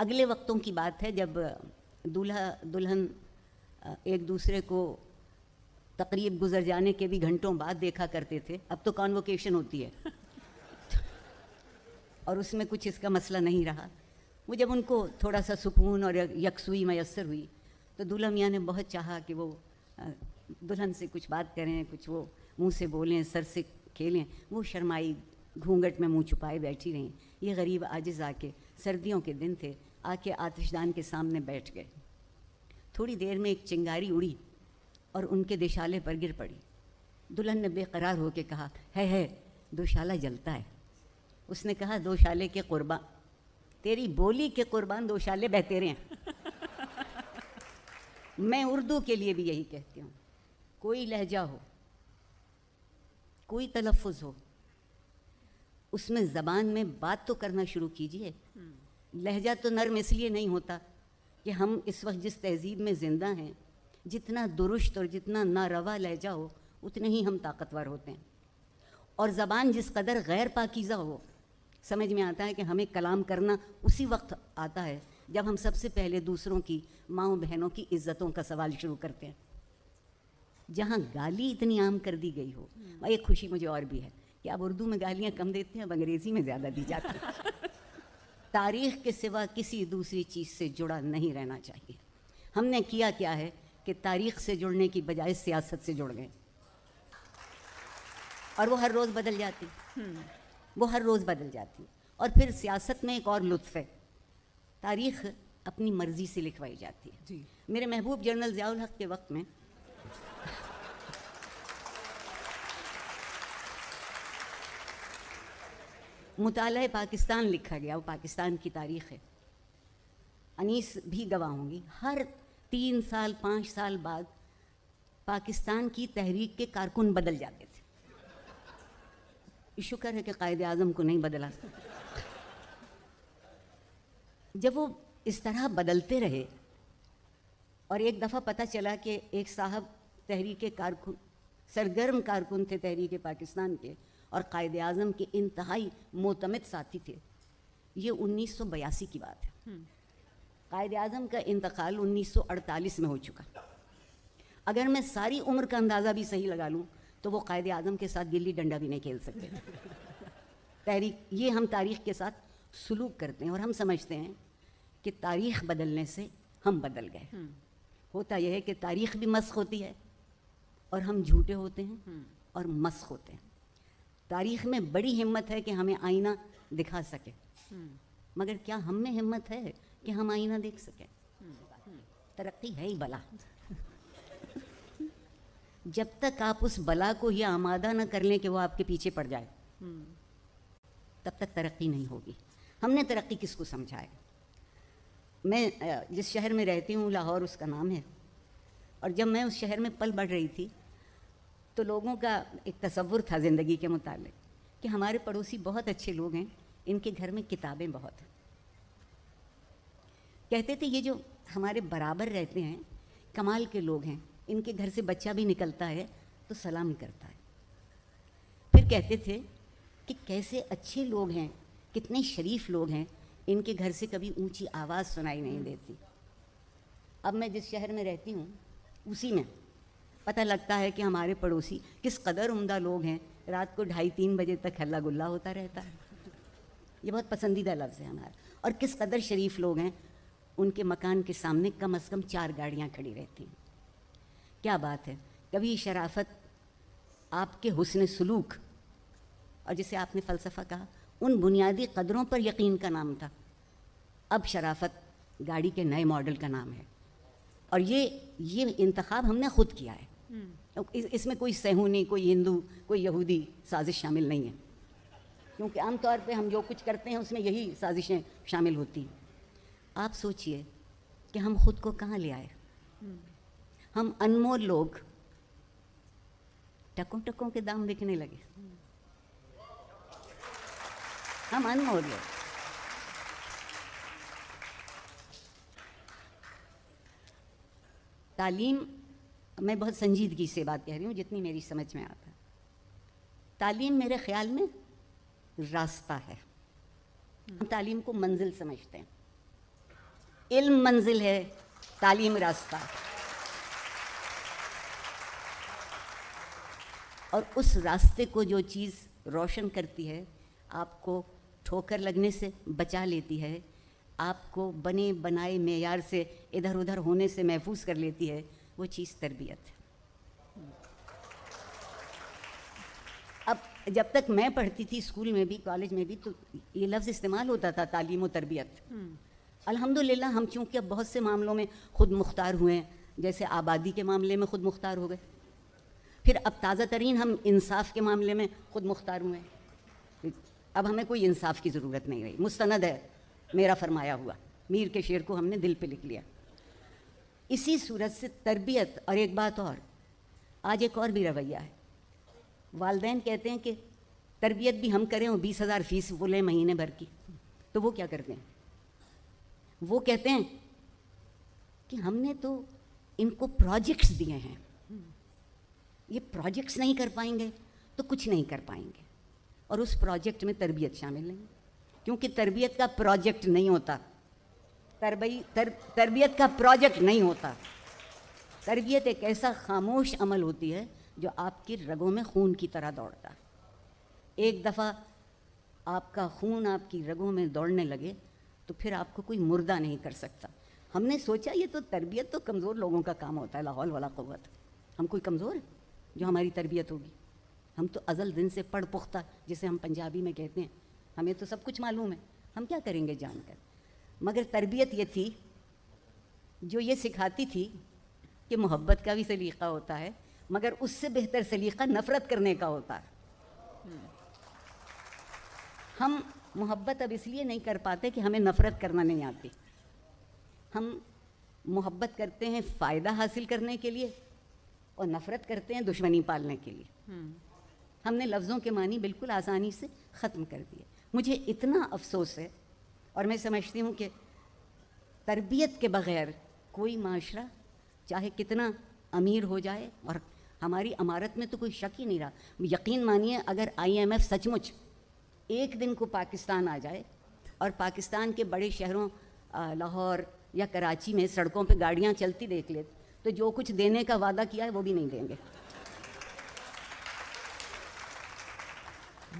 اگلے وقتوں کی بات ہے جب دولہا دلہن ایک دوسرے کو تقریب گزر جانے کے بھی گھنٹوں بعد دیکھا کرتے تھے. اب تو کانوکیشن ہوتی ہے اور اس میں کچھ اس کا مسئلہ نہیں رہا. وہ جب ان کو تھوڑا سا سکون اور یکسوئی میسر ہوئی تو دولہا میاں نے بہت چاہا کہ وہ دلہن سے کچھ بات کریں, کچھ وہ منہ سے بولیں, سر سے کھیلیں. وہ شرمائی گھونگھٹ میں منہ چھپائے بیٹھی رہیں. یہ غریب عاجز آ کے, سردیوں کے دن تھے, آ کے آتش دان کے سامنے بیٹھ گئے. تھوڑی دیر میں ایک چنگاری اڑی اور ان کے دشالے پر گر پڑی. دلہن نے بے قرار ہو کے کہا, ہے دوشالہ جلتا ہے. اس نے کہا, دوشالے کے قربان, تیری بولی کے قربان دوشالے بہتے رہے ہیں. میں اردو کے لیے بھی یہی کہتی ہوں, کوئی لہجہ ہو, کوئی تلفظ ہو, اس میں زبان میں بات تو کرنا شروع کیجئے. لہجہ تو نرم اس لیے نہیں ہوتا کہ ہم اس وقت جس تہذیب میں زندہ ہیں, جتنا درست اور جتنا ناروا لہجہ ہو اتنے ہی ہم طاقتور ہوتے ہیں. اور زبان جس قدر غیر پاکیزہ ہو, سمجھ میں آتا ہے کہ ہمیں کلام کرنا اسی وقت آتا ہے جب ہم سب سے پہلے دوسروں کی ماؤں بہنوں کی عزتوں کا سوال شروع کرتے ہیں. جہاں گالی اتنی عام کر دی گئی ہو, ایک خوشی مجھے اور بھی ہے کہ اب اردو میں گالیاں کم دیتے ہیں, اب انگریزی میں زیادہ دی جاتی ہیں. تاریخ کے سوا کسی دوسری چیز سے جڑا نہیں رہنا چاہیے. ہم نے کیا ہے کہ تاریخ سے جڑنے کی بجائے سیاست سے جڑ گئے, اور وہ ہر روز بدل جاتی, وہ ہر روز بدل جاتی. اور پھر سیاست میں ایک اور لطف ہے, تاریخ اپنی مرضی سے لکھوائی جاتی ہے. جی. میرے محبوب جنرل ضیاء الحق کے وقت میں مطالعہ پاکستان لکھا گیا, وہ پاکستان کی تاریخ ہے. انیس بھی گواہ ہوں گی, ہر 3 سال 5 سال بعد پاکستان کی تحریک کے کارکن بدل جاتے تھے. شکر ہے کہ قائد اعظم کو نہیں بدلا. جب وہ اس طرح بدلتے رہے اور ایک دفعہ پتہ چلا کہ ایک صاحب تحریک کارکن, سرگرم کارکن تھے تحریک پاکستان کے, اور قائد اعظم کے انتہائی معتمد ساتھی تھے. یہ 1982 کی بات ہے. قائد اعظم کا انتقال 1948 میں ہو چکا. اگر میں ساری عمر کا اندازہ بھی صحیح لگا لوں تو وہ قائد اعظم کے ساتھ گلی ڈنڈا بھی نہیں کھیل سکتے. یہ ہم تاریخ کے ساتھ سلوک کرتے ہیں اور ہم سمجھتے ہیں کہ تاریخ بدلنے سے ہم بدل گئے. ہوتا یہ ہے کہ تاریخ بھی مسخ ہوتی ہے اور ہم جھوٹے ہوتے ہیں اور مسخ ہوتے ہیں. تاریخ میں بڑی ہمت ہے کہ ہمیں آئینہ دکھا سکے, مگر کیا ہم میں ہمت ہے کہ ہم آئینہ دیکھ سکیں؟ ترقی ہے ہی بلا. جب تک آپ اس بلا کو یہ آمادہ نہ کر لیں کہ وہ آپ کے پیچھے پڑ جائے, تب تک ترقی نہیں ہوگی. ہم نے ترقی کس کو سمجھا ہے؟ میں جس شہر میں رہتی ہوں, لاہور اس کا نام ہے, اور جب میں اس شہر میں پل بڑھ رہی تھی تو لوگوں کا ایک تصور تھا زندگی کے متعلق کہ ہمارے پڑوسی بہت اچھے لوگ ہیں, ان کے گھر میں کتابیں بہت ہیں. کہتے تھے یہ جو ہمارے برابر رہتے ہیں کمال کے لوگ ہیں, ان کے گھر سے بچہ بھی نکلتا ہے تو سلام کرتا ہے. پھر کہتے تھے کہ کیسے اچھے لوگ ہیں, کتنے شریف لوگ ہیں, ان کے گھر سے کبھی اونچی آواز سنائی نہیں دیتی. اب میں جس شہر میں رہتی ہوں اسی میں پتہ لگتا ہے کہ ہمارے پڑوسی کس قدر عمدہ لوگ ہیں. رات کو 2:30-3 بجے تک ہلا گلا ہوتا رہتا ہے. یہ بہت پسندیدہ لفظ ہے ہمارا. اور کس قدر شریف لوگ ہیں, ان کے مکان کے سامنے کم از کم 4 گاڑیاں کھڑی رہتی ہیں. کیا بات ہے, کبھی شرافت آپ کے حسن سلوک اور جسے آپ نے فلسفہ کہا ان بنیادی قدروں پر یقین کا نام تھا. اب شرافت گاڑی کے نئے ماڈل کا نام ہے. اور یہ انتخاب ہم نے خود کیا ہے. اس میں کوئی صہیونی, کوئی ہندو, کوئی یہودی سازش شامل نہیں ہے, کیونکہ عام طور پہ ہم جو کچھ کرتے ہیں اس میں یہی سازشیں شامل ہوتی ہیں. آپ سوچئے کہ ہم خود کو کہاں لے آئے. ہم انمول لوگ ٹکوں ٹکوں کے دام بکنے لگے. ہم انمول لوگ. تعلیم, میں بہت سنجیدگی سے بات کہہ رہی ہوں جتنی میری سمجھ میں آتا ہے. تعلیم میرے خیال میں راستہ ہے. ہم تعلیم کو منزل سمجھتے ہیں. علم منزل ہے، تعلیم راستہ، اور اس راستے کو جو چیز روشن کرتی ہے، آپ کو ٹھوکر لگنے سے بچا لیتی ہے، آپ کو بنے بنائے معیار سے ادھر ادھر ہونے سے محفوظ کر لیتی ہے، وہ چیز تربیت ہے۔ اب جب تک میں پڑھتی تھی اسکول میں بھی کالج میں بھی تو یہ لفظ استعمال ہوتا تھا، تعلیم و تربیت۔ الحمدللہ ہم چونکہ اب بہت سے معاملوں میں خود مختار ہوئے ہیں، جیسے آبادی کے معاملے میں خود مختار ہو گئے، پھر اب تازہ ترین ہم انصاف کے معاملے میں خود مختار ہوئے ہیں۔ اب ہمیں کوئی انصاف کی ضرورت نہیں رہی، مستند ہے میرا فرمایا ہوا، میر کے شعر کو ہم نے دل پہ لکھ لیا۔ اسی صورت سے تربیت، اور ایک بات اور، آج ایک اور بھی رویہ ہے، والدین کہتے ہیں کہ تربیت بھی ہم کریں اور 20,000 فیس وہ لیں مہینے بھر کی، تو وہ کیا کرتے ہیں؟ وہ کہتے ہیں کہ ہم نے تو ان کو پروجیکٹس دیے ہیں، یہ پروجیکٹس نہیں کر پائیں گے تو کچھ نہیں کر پائیں گے، اور اس پروجیکٹ میں تربیت شامل نہیں، کیونکہ تربیت کا پروجیکٹ نہیں ہوتا، تربیت کا پروجیکٹ نہیں ہوتا، تربیت ایک ایسا خاموش عمل ہوتی ہے جو آپ کی رگوں میں خون کی طرح دوڑتا ہے۔ ایک دفعہ آپ کا خون آپ کی رگوں میں دوڑنے لگے تو پھر آپ کو کوئی مردہ نہیں کر سکتا۔ ہم نے سوچا یہ تو تربیت تو کمزور لوگوں کا کام ہوتا ہے، لا حول ولا قوت، ہم کوئی کمزور ہے جو ہماری تربیت ہوگی؟ ہم تو ازل دن سے پڑھ پختہ، جسے ہم پنجابی میں کہتے ہیں، ہمیں تو سب کچھ معلوم ہے، ہم کیا کریں گے جان کر؟ مگر تربیت یہ تھی جو یہ سکھاتی تھی کہ محبت کا بھی سلیقہ ہوتا ہے، مگر اس سے بہتر سلیقہ نفرت کرنے کا ہوتا ہے۔ ہم محبت اب اس لیے نہیں کر پاتے کہ ہمیں نفرت کرنا نہیں آتی، ہم محبت کرتے ہیں فائدہ حاصل کرنے کے لیے اور نفرت کرتے ہیں دشمنی پالنے کے لیے۔ ہم نے لفظوں کے معنی بالکل آسانی سے ختم کر دیے۔ مجھے اتنا افسوس ہے، اور میں سمجھتی ہوں کہ تربیت کے بغیر کوئی معاشرہ چاہے کتنا امیر ہو جائے، اور ہماری امارت میں تو کوئی شک ہی نہیں رہا، یقین مانیے اگر IMF سچ مچ ایک دن کو پاکستان آ جائے اور پاکستان کے بڑے شہروں لاہور یا کراچی میں سڑکوں پہ گاڑیاں چلتی دیکھ لے تو جو کچھ دینے کا وعدہ کیا ہے وہ بھی نہیں دیں گے۔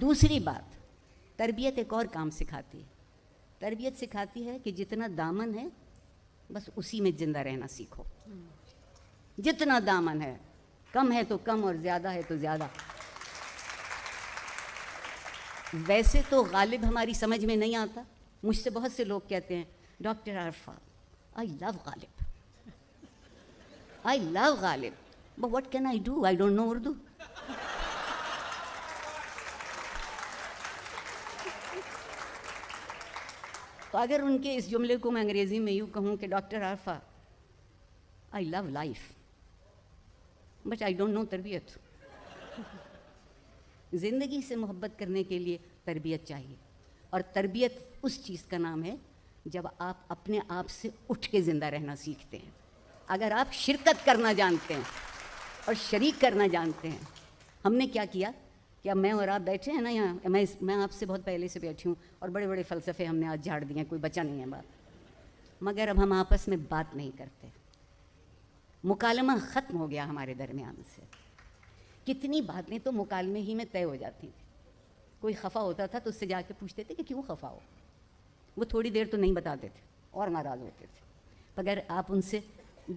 دوسری بات، تربیت ایک اور کام سکھاتی ہے، تربیت سکھاتی ہے کہ جتنا دامن ہے بس اسی میں زندہ رہنا سیکھو، جتنا دامن ہے، کم ہے تو کم اور زیادہ ہے تو زیادہ۔ ویسے تو غالب ہماری سمجھ میں نہیں آتا، مجھ سے بہت سے لوگ کہتے ہیں doctor Arfa I love Ghalib, I love Ghalib, but what can I do, I don't know Urdu. تو اگر ان کے اس جملے کو میں انگریزی میں یوں کہوں کہ doctor Arfa I love life but I don't know تربیت۔ زندگی سے محبت کرنے کے لیے تربیت چاہیے، اور تربیت اس چیز کا نام ہے جب آپ اپنے آپ سے اٹھ کے زندہ رہنا سیکھتے ہیں۔ اگر آپ شرکت کرنا جانتے ہیں اور شریک کرنا جانتے ہیں، ہم نے کیا کیا کہ اب میں اور آپ بیٹھے ہیں نا یہاں، میں آپ سے بہت پہلے سے بیٹھی ہوں اور بڑے بڑے فلسفے ہم نے آج جھاڑ دیے ہیں، کوئی بچا نہیں ہے بات، مگر اب ہم آپس میں بات نہیں کرتے، مکالمہ ختم ہو گیا ہمارے درمیان سے۔ کتنی باتیں تو مکالمے ہی میں طے ہو جاتی تھیں، کوئی خفا ہوتا تھا تو اس سے جا کے پوچھتے تھے کہ کیوں خفا ہو، وہ تھوڑی دیر تو نہیں بتاتے تھے اور ناراض ہوتے تھے، مگر آپ ان سے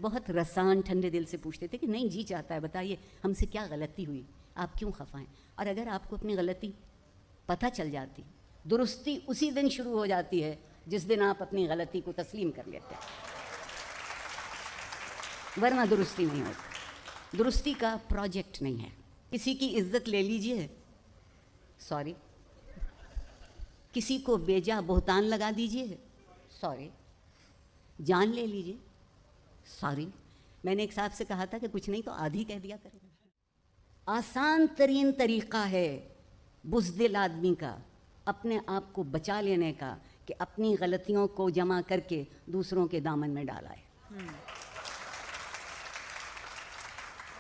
بہت رسان ٹھنڈے دل سے پوچھتے تھے کہ نہیں جی چاہتا ہے بتائیے ہم سے کیا غلطی ہوئی، آپ کیوں خفا ہیں؟ اور اگر آپ کو اپنی غلطی پتہ چل جاتی، درستی اسی دن شروع ہو جاتی ہے جس دن آپ اپنی غلطی کو تسلیم کر لیتے ہیں، ورنہ درستی نہیں ہوتی۔ درستی کا پروجیکٹ نہیں ہے۔ کسی کی عزت لے لیجئے، سوری، کسی کو بیجا بہتان لگا دیجئے، سوری، جان لے لیجئے، سوری۔ میں نے ایک صاحب سے کہا تھا کہ کچھ نہیں تو آدھی کہہ دیا کریں۔ آسان ترین طریقہ ہے بزدل آدمی کا اپنے آپ کو بچا لینے کا کہ اپنی غلطیوں کو جمع کر کے دوسروں کے دامن میں ڈالائے۔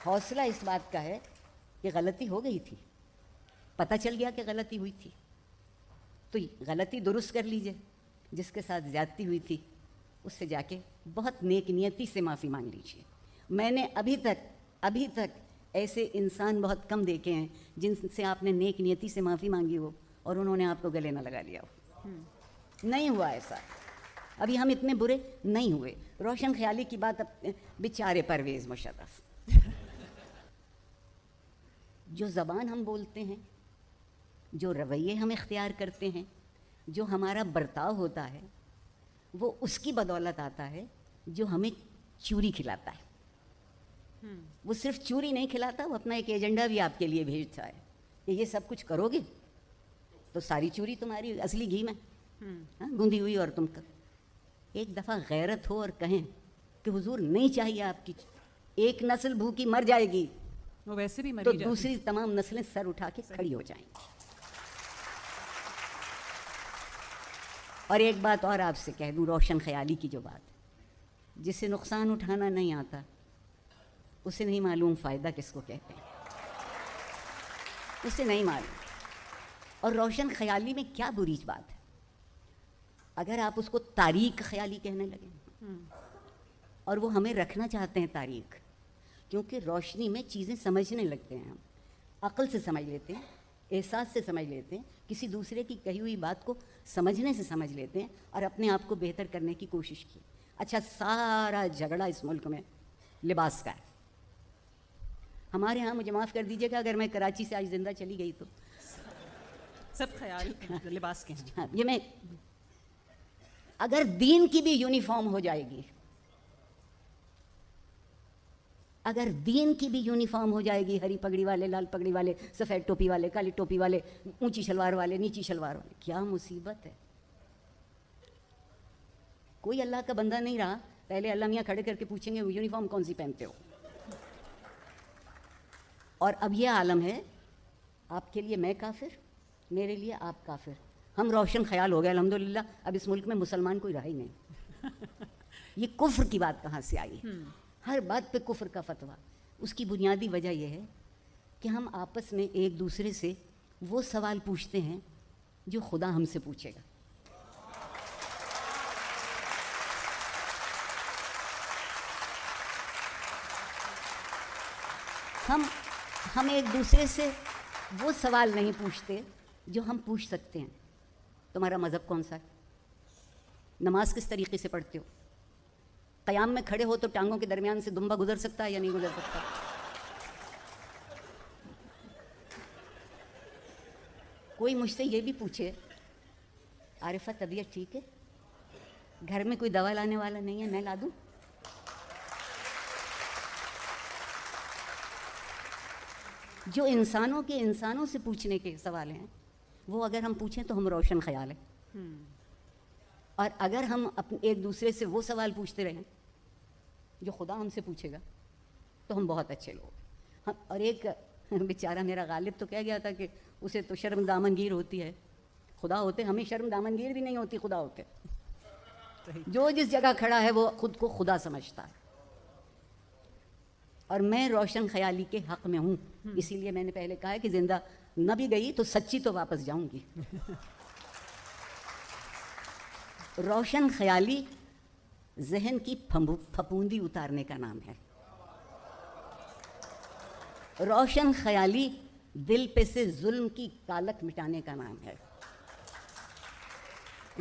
حوصلہ اس بات کا ہے کہ غلطی ہو گئی تھی، پتہ چل گیا کہ غلطی ہوئی تھی، تو غلطی درست کر لیجئے۔ جس کے ساتھ زیادتی ہوئی تھی اس سے جا کے بہت نیک نیتی سے معافی مانگ لیجیے. میں نے ابھی تک ایسے انسان بہت کم دیکھے ہیں جن سے آپ نے نیک نیتی سے معافی مانگی ہو اور انہوں نے آپ کو گلے نہ لگا لیا ہو. نہیں ہوا ایسا. ابھی ہم اتنے برے نہیں ہوئے. روشن خیالی کی بات اب بیچارے پرویز مشرف. جو زبان ہم بولتے ہیں، جو رویے ہم اختیار کرتے ہیں، جو ہمارا برتاؤ ہوتا ہے، وہ اس کی بدولت آتا ہے جو ہمیں چوری کھلاتا ہے. وہ صرف چوری نہیں کھلاتا، وہ اپنا ایک ایجنڈا بھی آپ کے لیے بھیجتا ہے کہ یہ سب کچھ کرو گے تو ساری چوری تمہاری اصلی گھی میں گوندھی ہوئی اور تم کر. ایک دفعہ غیرت ہو اور کہیں کہ حضور نہیں چاہیے آپ کی، ایک نسل بھوکی مر جائے گی وہ ویسے بھی تو دوسری تمام نسلیں سر اٹھا کے کھڑی ہو جائیں گی. اور ایک بات اور آپ سے کہہ دوں، روشن خیالی کی جو بات، جسے نقصان اٹھانا نہیں آتا اسے نہیں معلوم فائدہ کس کو کہتے ہیں، اسے نہیں معلوم. اور روشن خیالی میں کیا بری بات ہے اگر آپ اس کو تاریک خیالی کہنے لگیں. اور وہ ہمیں رکھنا چاہتے ہیں تاریک، کیونکہ روشنی میں چیزیں سمجھنے لگتے ہیں. ہم عقل سے سمجھ لیتے ہیں، احساس سے سمجھ لیتے ہیں، کسی دوسرے کی کہی ہوئی بات کو سمجھنے سے سمجھ لیتے ہیں اور اپنے آپ کو بہتر کرنے کی کوشش کی. اچھا، سارا جھگڑا اس ملک میں لباس کا ہے. ہمارے ہاں، مجھے معاف کر دیجیے گا اگر میں کراچی سے آج زندہ چلی گئی تو سب خیال لباس کے ہیں. یہ میں اگر دین کی بھی یونیفارم ہو جائے گی، اگر دین کی بھی یونیفارم ہو جائے گی، ہری پگڑی والے، لال پگڑی والے، سفید ٹوپی والے، کالی ٹوپی والے، اونچی شلوار والے، نیچی شلوار والے، کیا مصیبت ہے. کوئی اللہ کا بندہ نہیں رہا، پہلے اللہ میاں کھڑے کر کے پوچھیں گے وہ یونیفارم کون سی پہنتے ہو. اور اب یہ عالم ہے، آپ کے لیے میں کافر، میرے لیے آپ کافر. ہم روشن خیال ہو گئے الحمدللہ. اب اس ملک میں مسلمان کوئی رہا ہی نہیں. یہ کفر کی بات کہاں سے آئی؟ ہر بات پہ کفر کا فتویٰ. اس کی بنیادی وجہ یہ ہے کہ ہم آپس میں ایک دوسرے سے وہ سوال پوچھتے ہیں جو خدا ہم سے پوچھے گا. ہم ایک دوسرے سے وہ سوال نہیں پوچھتے جو ہم پوچھ سکتے ہیں. تمہارا مذہب کون سا ہے؟ نماز کس طریقے سے پڑھتے ہو؟ قیام میں کھڑے ہو تو ٹانگوں کے درمیان سے دمبا گزر سکتا ہے یا نہیں گزر سکتا؟ کوئی مجھ سے یہ بھی پوچھے، عارفہ طبیعت ٹھیک ہے؟ گھر میں کوئی دوا لانے والا نہیں ہے، میں لا دوں؟ جو انسانوں سے پوچھنے کے سوال ہیں وہ اگر ہم پوچھیں تو ہم روشن خیال ہیں. اور اگر ہم ایک دوسرے سے وہ سوال پوچھتے رہیں جو خدا ہم سے پوچھے گا تو ہم بہت اچھے لوگ. اور ایک بیچارہ میرا غالب تو کہہ گیا تھا کہ اسے تو شرم دامنگیر ہوتی ہے. خدا ہوتے ہمیں شرم دامنگیر بھی نہیں ہوتی، خدا ہوتے. جو جس جگہ کھڑا ہے وہ خود کو خدا سمجھتا ہے. اور میں روشن خیالی کے حق میں ہوں، اسی لیے میں نے پہلے کہا ہے کہ زندہ نہ بھی گئی تو سچی تو واپس جاؤں گی. روشن خیالی ذہن کی پھپوندی اتارنے کا نام ہے. روشن خیالی دل پہ سے ظلم کی کالک مٹانے کا نام ہے.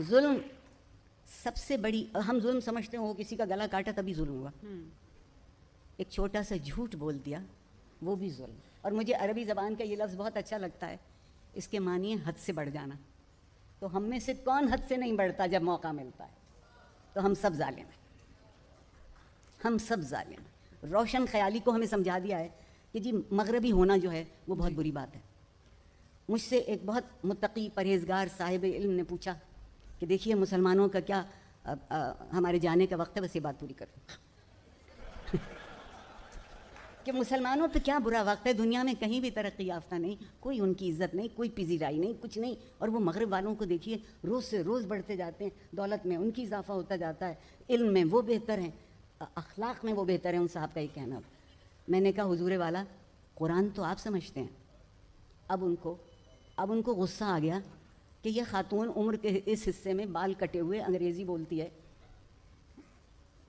ظلم سب سے بڑی، ہم ظلم سمجھتے ہیں وہ کسی کا گلا کاٹا تبھی ظلم ہوا. ایک چھوٹا سا جھوٹ بول دیا وہ بھی ظلم. اور مجھے عربی زبان کا یہ لفظ بہت اچھا لگتا ہے، اس کے معنی ہے حد سے بڑھ جانا. تو ہم میں سے کون حد سے نہیں بڑھتا جب موقع ملتا ہے؟ تو ہم سب ظالم ہیں، ہم سب ظالم ہیں. روشن خیالی کو ہمیں سمجھا دیا ہے کہ جی مغربی ہونا جو ہے وہ بہت بری بات ہے. مجھ سے ایک بہت متقی پرہیزگار صاحب علم نے پوچھا کہ دیکھیے مسلمانوں کا کیا، ہمارے جانے کا وقت ہے، بس یہ بات پوری کرو کہ مسلمانوں پہ کیا برا وقت ہے؟ دنیا میں کہیں بھی ترقی یافتہ نہیں، کوئی ان کی عزت نہیں، کوئی پذیرائی نہیں، کچھ نہیں. اور وہ مغرب والوں کو دیکھیے روز سے روز بڑھتے جاتے ہیں، دولت میں ان کی اضافہ ہوتا جاتا ہے، علم میں وہ بہتر ہیں، اخلاق میں وہ بہتر ہیں. ان صاحب کا یہ کہنا. میں نے کہا حضور والا، قرآن تو آپ سمجھتے ہیں. اب ان کو غصہ آ گیا کہ یہ خاتون عمر کے اس حصے میں بال کٹے ہوئے انگریزی بولتی ہے.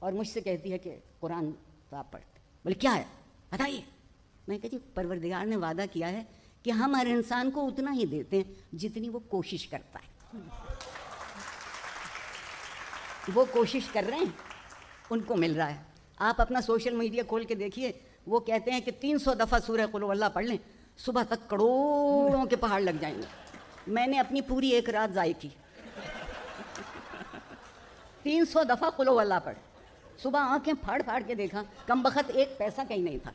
اور مجھ سے کہتی ہے کہ قرآن تو آپ پڑھتے. بولے کیا ہے بتائیے. میں کہتی پروردگار نے وعدہ کیا ہے کہ ہم ہر انسان کو اتنا ہی دیتے ہیں جتنی وہ کوشش کرتا ہے. وہ کوشش کر رہے ہیں, ان کو مل رہا ہے. آپ اپنا سوشل میڈیا کھول کے دیکھیے, وہ کہتے ہیں کہ 300 دفعہ سورہ قل واللہ پڑھ لیں, صبح تک کروڑوں کے پہاڑ لگ جائیں گے. میں نے اپنی پوری ایک رات ضائع کی. 300 دفعہ قل واللہ پڑھ, صبح آنکھیں پھاڑ پھاڑ کے دیکھا, کم بخت ایک پیسہ کہیں نہیں تھا.